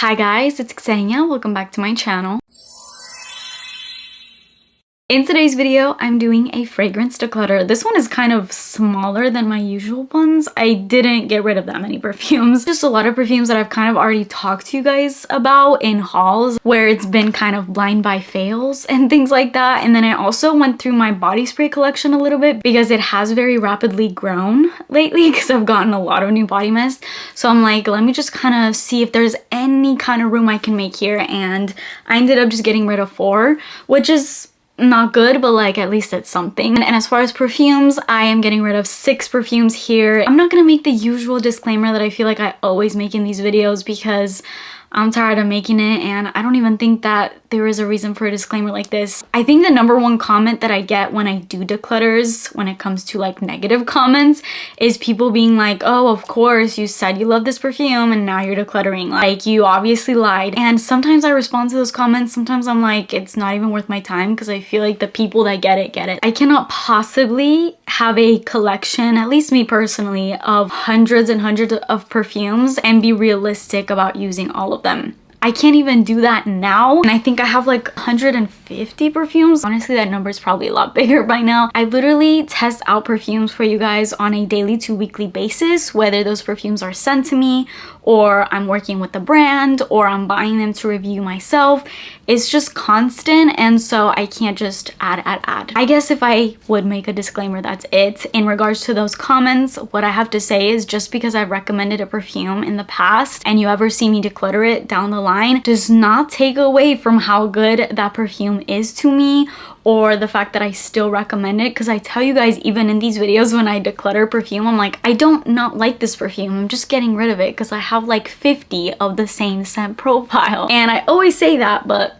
Hi guys, it's Xenia. Welcome back to my channel. In today's video, I'm doing a fragrance declutter. This one is kind of smaller than my usual ones. I didn't get rid of that many perfumes. Just a lot of perfumes that I've kind of already talked to you guys about in hauls where it's been kind of blind buy fails and things like that. And then I also went through my body spray collection a little bit because it has very rapidly grown lately because I've gotten a lot of new body mist. So I'm like, let me just kind of see if there's any kind of room I can make here. And I ended up just getting rid of 4, which is not good, but like at least it's something. And as far as perfumes, I am getting rid of 6 perfumes here. I'm not gonna make the usual disclaimer that I feel like I always make in these videos because I'm tired of making it, and I don't even think that there is a reason for a disclaimer like this. I think the #1 comment that I get when I do declutters, when it comes to like negative comments, is people being like, oh, of course, you said you love this perfume and now you're decluttering. Like, you obviously lied. And sometimes I respond to those comments. Sometimes I'm like, it's not even worth my time because I feel like the people that get it, get it. I cannot possibly have a collection, at least me personally, of hundreds and hundreds of perfumes and be realistic about using all of them. I can't even do that now, and I think I have like 150 perfumes. Honestly, that number is probably a lot bigger by now. I literally test out perfumes for you guys on a daily to weekly basis, whether those perfumes are sent to me or I'm working with the brand or I'm buying them to review myself. It's just constant, and so I can't just add. I guess if I would make a disclaimer, that's it. In regards to those comments, what I have to say is just because I've recommended a perfume in the past and you ever see me declutter it down the line does not take away from how good that perfume is to me or the fact that I still recommend it, because I tell you guys, even in these videos when I declutter perfume, I'm like, I don't not like this perfume, I'm just getting rid of it because I have like 50 of the same scent profile. And I always say that, but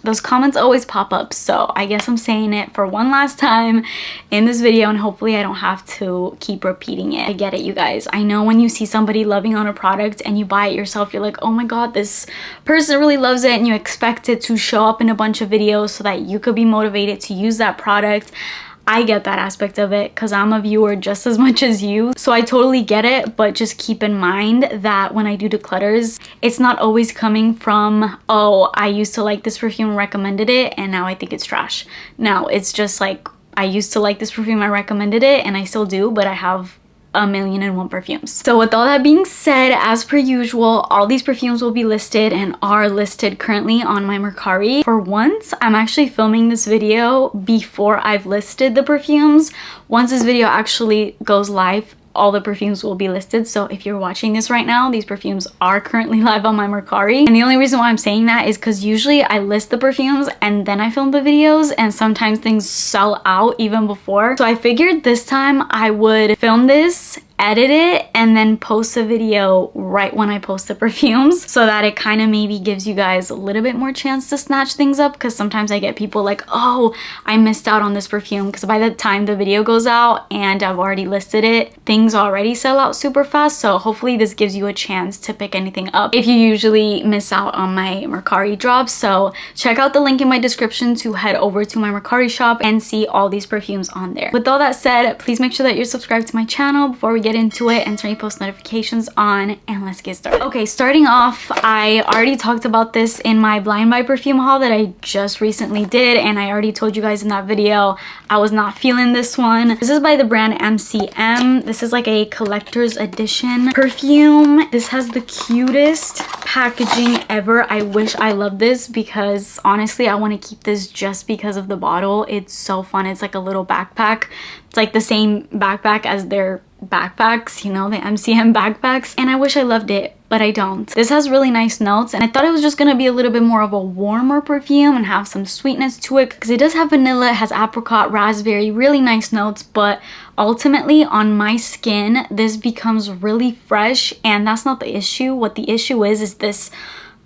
those comments always pop up, so I guess I'm saying it for one last time in this video, and hopefully I don't have to keep repeating it. I get it, you guys. I know when you see somebody loving on a product and you buy it yourself, you're like, oh my god, this person really loves it, and you expect it to show up in a bunch of videos so that you could be motivated to use that product. I get that aspect of it because I'm a viewer just as much as you, so I totally get it, but just keep in mind that when I do declutters, it's not always coming from, oh, I used to like this perfume and recommended it and now I think it's trash. No, it's just like, I used to like this perfume, I recommended it, and I still do, but I have 1,000,001 perfumes. So with all that being said, as per usual, all these perfumes will be listed and are listed currently on my Mercari. For once, I'm actually filming this video before I've listed the perfumes. Once this video actually goes live, all the perfumes will be listed. So if you're watching this right now, these perfumes are currently live on my Mercari. And the only reason why I'm saying that is because usually I list the perfumes and then I film the videos, and sometimes things sell out even before. So I figured this time I would film this, edit it, and then post a video right when I post the perfumes so that it kind of maybe gives you guys a little bit more chance to snatch things up, because sometimes I get people like, oh, I missed out on this perfume, because by the time the video goes out and I've already listed it, things already sell out super fast. So hopefully this gives you a chance to pick anything up if you usually miss out on my Mercari drops. So check out the link in my description to head over to my Mercari shop and see all these perfumes on there. With all that said, please make sure that you're subscribed to my channel before we get into it, and turn your post notifications on, and let's get started. Okay, starting off, I already talked about this in my blind buy perfume haul that I just recently did, and I already told you guys in that video I was not feeling this one. This is by the brand MCM. This is like a collector's edition perfume. This has the cutest packaging ever. I wish I loved this because honestly I want to keep this just because of the bottle. It's so fun. It's like a little backpack. It's like the same backpack as their backpacks, you know, the MCM backpacks, and I wish I loved it, but I don't. This has really nice notes, and I thought it was just gonna be a little bit more of a warmer perfume and have some sweetness to it, because it does have vanilla, it has apricot, raspberry, really nice notes, but ultimately on my skin this becomes really fresh, and that's not the issue. What the issue is this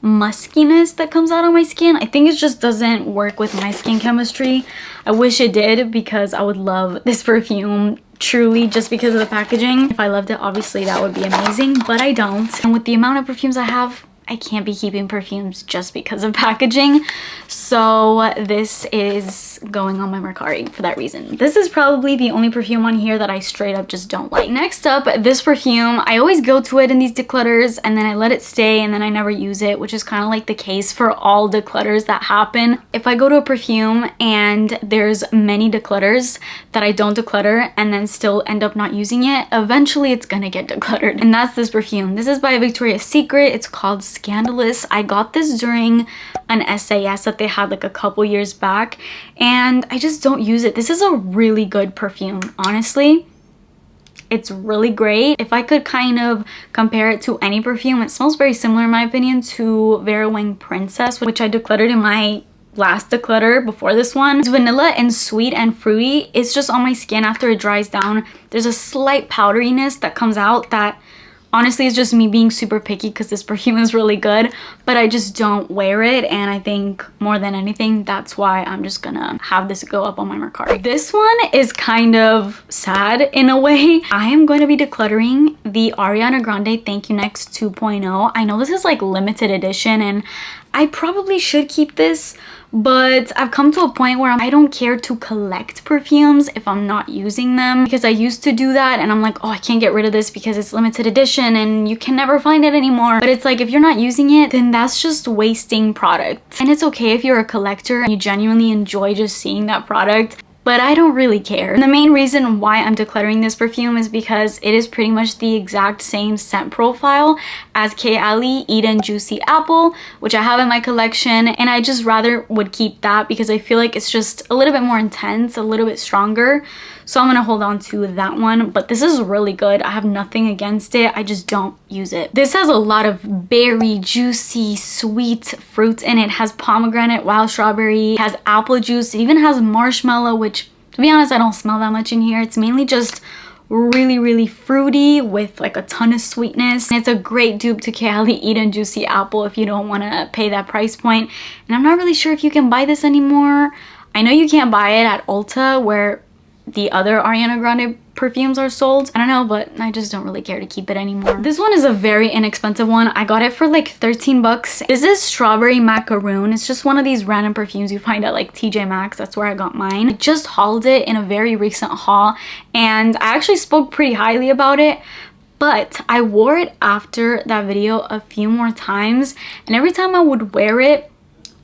muskiness that comes out on my skin. I think it just doesn't work with my skin chemistry. I wish it did, because I would love this perfume truly just because of the packaging. If I loved it, obviously that would be amazing, but I don't. And with the amount of perfumes I have, I can't be keeping perfumes just because of packaging. So this is going on my Mercari for that reason. This is probably the only perfume on here that I straight up just don't like. Next up, this perfume, I always go to it in these declutters and then I let it stay and then I never use it, which is kind of like the case for all declutters that happen. If I go to a perfume and there's many declutters that I don't declutter and then still end up not using it, eventually it's gonna get decluttered. And that's this perfume. This is by Victoria's Secret. It's called Scandalous. I got this during an SAS that they had like a couple years back and I just don't use it. This is a really good perfume, honestly. It's really great. If I could kind of compare it to any perfume, it smells very similar in my opinion to Vera Wang Princess, which I decluttered in my last declutter before this one. It's vanilla and sweet and fruity. It's just on my skin after it dries down. There's a slight powderiness that comes out that honestly, it's just me being super picky because this perfume is really good, but I just don't wear it, and I think more than anything, that's why I'm just gonna have this go up on my Mercari. This one is kind of sad in a way. I am going to be decluttering the Ariana Grande Thank You Next 2.0. I know this is like limited edition, and I probably should keep this, but I've come to a point where I don't care to collect perfumes if I'm not using them, because I used to do that and I'm like, oh, I can't get rid of this because it's limited edition and you can never find it anymore. But it's like, if you're not using it, then that's just wasting product. And it's okay if you're a collector and you genuinely enjoy just seeing that product, but I don't really care. And the main reason why I'm decluttering this perfume is because it is pretty much the exact same scent profile as Kayali Eden Juicy Apple, which I have in my collection, and I just rather would keep that because I feel like it's just a little bit more intense, a little bit stronger. So I'm gonna hold on to that one, but this is really good. I have nothing against it, I just don't use it. This has a lot of berry, juicy, sweet fruits in it. It has pomegranate, wild strawberry, it has apple juice, it even has marshmallow, which to be honest, I don't smell that much in here. It's mainly just really fruity with like a ton of sweetness. And it's a great dupe to Kayali Eden Juicy Apple if you don't want to pay that price point. And I'm not really sure if you can buy this anymore. I know you can't buy it at Ulta where the other Ariana Grande perfumes are sold. I don't know, but I just don't really care to keep it anymore. This one is a very inexpensive one. I got it for like 13 bucks. This is Strawberry Macaron. It's just one of these random perfumes you find at like TJ Maxx. That's where I got mine. I just hauled it in a very recent haul and I actually spoke pretty highly about it, but I wore it after that video a few more times, and every time I would wear it,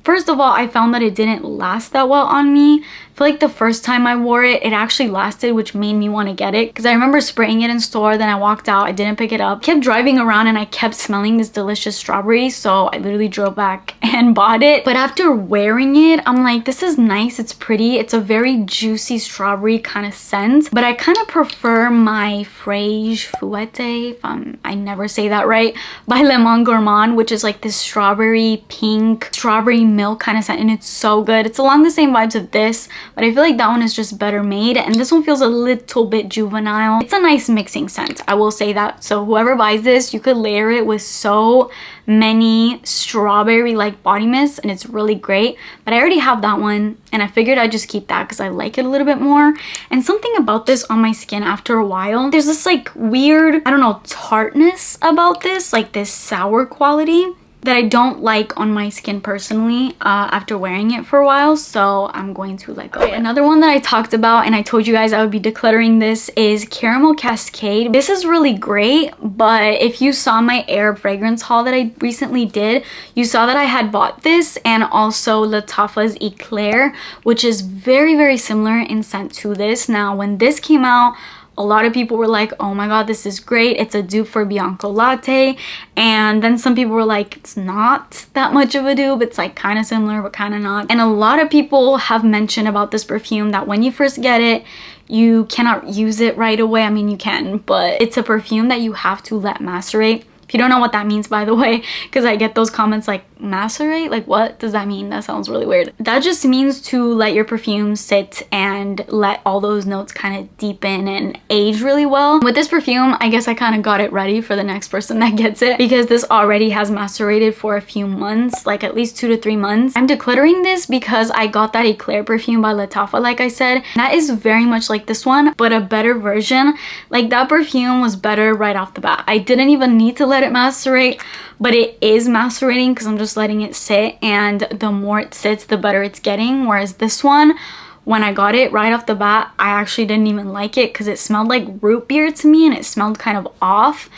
first of all, I found that it didn't last that well on me. I feel like the first time I wore it, it actually lasted, which made me want to get it. Because I remember spraying it in store, then I walked out, I didn't pick it up. Kept driving around and I kept smelling this delicious strawberry, so I literally drove back and bought it. But after wearing it, I'm like, this is nice, it's pretty. It's a very juicy strawberry kind of scent. But I kind of prefer my Frage Fouette, I never say that right, by Le Monde Gourmand, which is like this strawberry pink, strawberry milk kind of scent, and it's so good. It's along the same vibes of this, but I feel like that one is just better made, and this one feels a little bit juvenile. It's a nice mixing scent, I will say that. So whoever buys this, you could layer it with so many strawberry like body mists and it's really great. But I already have that one and I figured I'd just keep that because I like it a little bit more. And something about this on my skin after a while, there's this like weird, I don't know, tartness about this, like this sour quality that I don't like on my skin personally after wearing it for a while, so I'm going to let go. Okay, another one that I talked about and I told you guys I would be decluttering this is Caramel Cascade. This is really great, but if you saw my Air fragrance haul that I recently did, you saw that I had bought this and also Lattafa's Eclair, which is very similar in scent to this. Now when this came out, a lot of people were like, oh my god, this is great, it's a dupe for Bianco Latte. And then some people were like, it's not that much of a dupe, it's like kind of similar but kind of not. And a lot of people have mentioned about this perfume that when you first get it, you cannot use it right away. I mean, you can, but it's a perfume that you have to let macerate. If you don't know what that means, by the way, because I get those comments like, macerate? Like, what does that mean? That sounds really weird. That just means to let your perfume sit and let all those notes kind of deepen and age really well. With this perfume, I guess I kind of got it ready for the next person that gets it because this already has macerated for a few months, like at least 2 to 3 months. I'm decluttering this because I got that Eclair perfume by Lattafa, like I said. That is very much like this one, but a better version. Like, that perfume was better right off the bat. I didn't even need to let let it macerate, but it is macerating because I'm just letting it sit, and the more it sits, the better it's getting. Whereas this one, when I got it right off the bat, I actually didn't even like it because it smelled like root beer to me, and it smelled kind of off,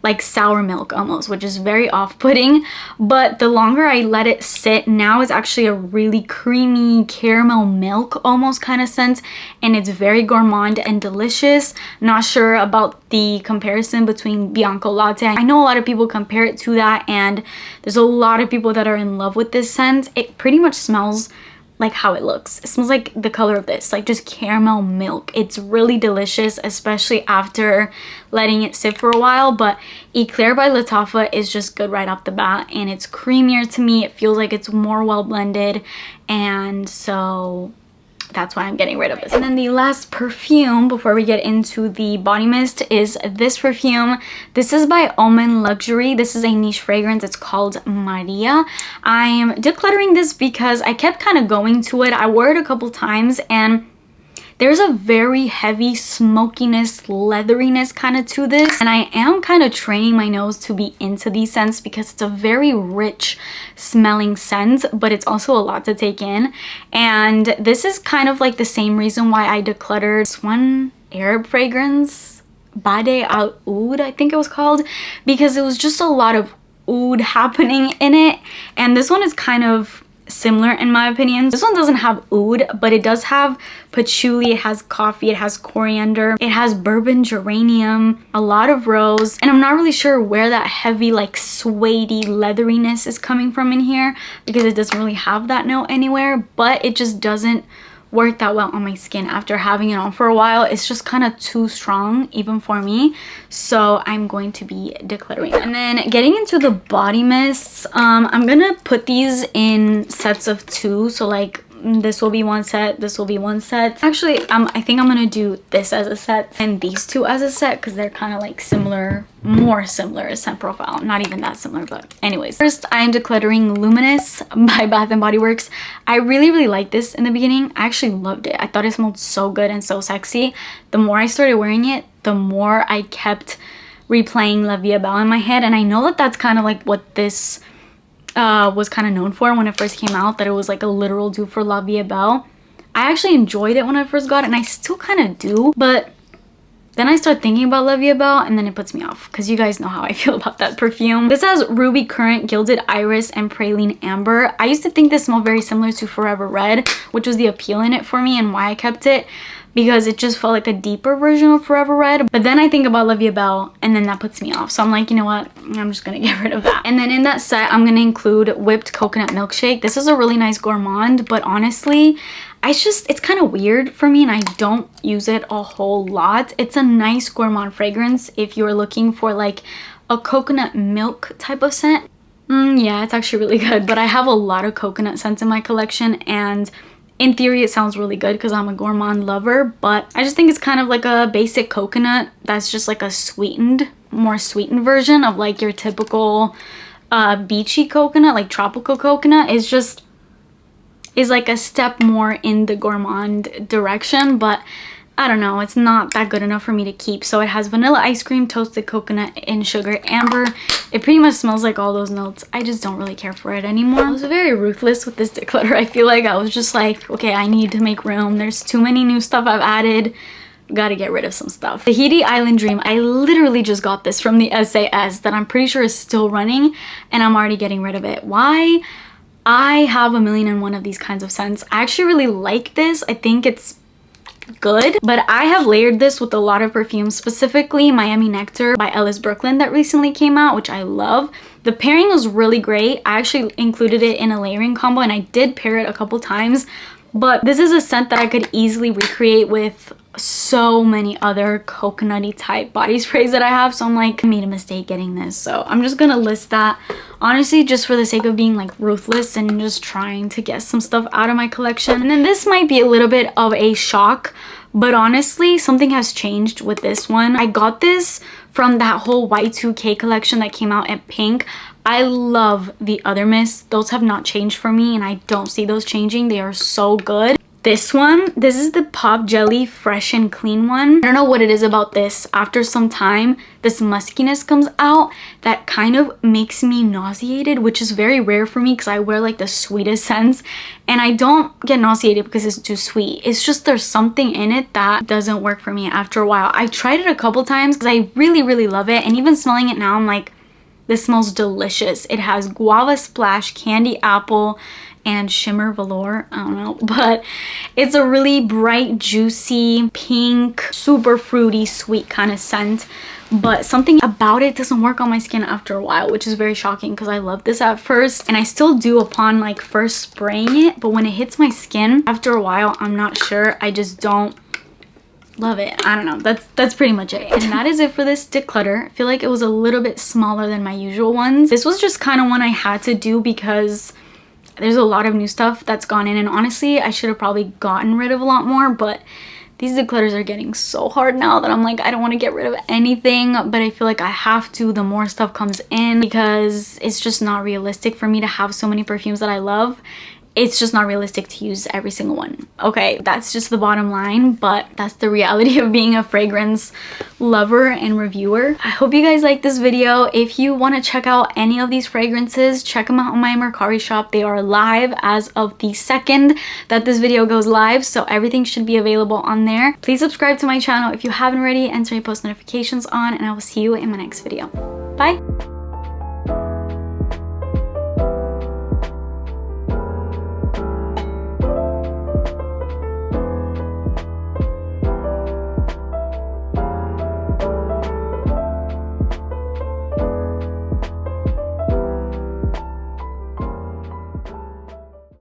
like sour milk almost, which is very off-putting. But the longer I let it sit, now it's actually a really creamy caramel milk almost kind of scent, and it's very gourmand and delicious. Not sure about the comparison between Bianco Latte. I know a lot of people compare it to that, and there's a lot of people that are in love with this scent. It pretty much smells like how it looks. It smells like the color of this, like just caramel milk. It's really delicious, especially after letting it sit for a while. But Eclair by Lattafa is just good right off the bat, and it's creamier to me. It feels like it's more well blended, and so that's why I'm getting rid of this. And then the last perfume before we get into the body mist is this perfume. This is by Omen Luxury. This is a niche fragrance. It's called Maria. I'm decluttering this because I kept kind of going to it. I wore it a couple times, and there's a very heavy smokiness, leatheriness kind of to this. And I am kind of training my nose to be into these scents because it's a very rich smelling scent, but it's also a lot to take in. And this is kind of like the same reason why I decluttered this one Arab fragrance, Bade Al Oud, I think it was called, because it was just a lot of oud happening in it. And this one is kind of similar in my opinion. This one doesn't have oud, but it does have patchouli, it has coffee, it has coriander, it has bourbon geranium, a lot of rose, and I'm not really sure where that heavy like suede-y leatheriness is coming from in here because it doesn't really have that note anywhere, but it just doesn't work that well on my skin after having it on for a while. It's just kind of too strong even for me, so I'm going to be decluttering. And then getting into the body mists, I'm gonna put these in sets of 2, so like this will be one set, this will be one set. Actually, I think I'm gonna do this as a set and these 2 as a set because they're kind of like similar, more similar scent profile. Not even that similar, but anyways. First, I'm decluttering Luminous by Bath & Body Works. I really liked this in the beginning. I actually loved it. I thought it smelled so good and so sexy. The more I started wearing it, the more I kept replaying La Vie Belle in my head, and I know that that's kind of like what this was kind of known for when it first came out, that it was like a literal dupe for La Vie Belle. I actually enjoyed it when I first got it, and I still kind of do, but then I start thinking about La Vie Belle and then it puts me off because you guys know how I feel about that perfume. This has Ruby Currant, Gilded Iris, and Praline Amber. I used to think this smelled very similar to Forever Red, which was the appeal in it for me and why I kept it, because it just felt like a deeper version of Forever Red. But then I think about La Vie Belle and then that puts me off. So I'm like, you know what? I'm just gonna get rid of that. And then in that set, I'm gonna include Whipped Coconut Milkshake. This is a really nice gourmand, but honestly, it's kind of weird for me and I don't use it a whole lot. It's a nice gourmand fragrance if you're looking for like a coconut milk type of scent. Yeah, it's actually really good, but I have a lot of coconut scents in my collection, and in theory, it sounds really good because I'm a gourmand lover, but I just think it's kind of like a basic coconut that's just like a sweetened, more sweetened version of like your typical beachy coconut, like tropical coconut. Is like a step more in the gourmand direction, but I don't know, it's not that good enough for me to keep. So it has vanilla ice cream, toasted coconut, and sugar amber. It pretty much smells like all those notes. I just don't really care for it anymore. I was very ruthless with this declutter. I feel like I was just like, okay, I need to make room. There's too many new stuff I've added. Gotta get rid of some stuff. Tahiti Island Dream. I literally just got this from the SAS that I'm pretty sure is still running, and I'm already getting rid of it. Why? I have 1,000,001 of these kinds of scents. I actually really like this. I think it's good, but I have layered this with a lot of perfumes, specifically Miami Nectar by Ellis Brooklyn that recently came out, which I love. The pairing was really great. I actually included it in a layering combo and I did pair it a couple times, but this is a scent that I could easily recreate with so many other coconutty type body sprays that I have. So I'm like, I made a mistake getting this, so I'm just gonna list that, honestly, just for the sake of being like ruthless and just trying to get some stuff out of my collection. And then this might be a little bit of a shock, but honestly something has changed with this one. I got this from that whole Y2K collection that came out in pink. I love the other mists. Those have not changed for me and I don't see those changing. They are so good. this one. This is the Pop Jelly Fresh and Clean one. I don't know what it is about this. After some time, this muskiness comes out that kind of makes me nauseated, which is very rare for me because I wear like the sweetest scents and I don't get nauseated because it's too sweet. It's just there's something in it that doesn't work for me after a while. I tried it a couple times because I really love it, and even smelling it now I'm like, this smells delicious. It has guava splash, candy apple, and shimmer velour. I don't know, but it's a really bright, juicy, pink, super fruity, sweet kind of scent. But something about it doesn't work on my skin after a while, which is very shocking because I loved this at first and I still do upon like first spraying it, but when it hits my skin after a while, I'm not sure. I just don't love it. I don't know. That's pretty much it. And that is it for this declutter. I feel like it was a little bit smaller than my usual ones. This was just kind of one I had to do because there's a lot of new stuff that's gone in, and honestly I should have probably gotten rid of a lot more, but these declutters are getting so hard now that I'm like, I don't want to get rid of anything, but I feel like I have to the more stuff comes in because it's just not realistic for me to have so many perfumes that I love. It's just not realistic to use every single one. Okay, that's just the bottom line, but that's the reality of being a fragrance lover and reviewer. I hope you guys like this video. If you want to check out any of these fragrances, check them out on my Mercari shop. They are live as of the second that this video goes live, so everything should be available on there. Please subscribe to my channel if you haven't already and turn your post notifications on, and I will see you in my next video. Bye!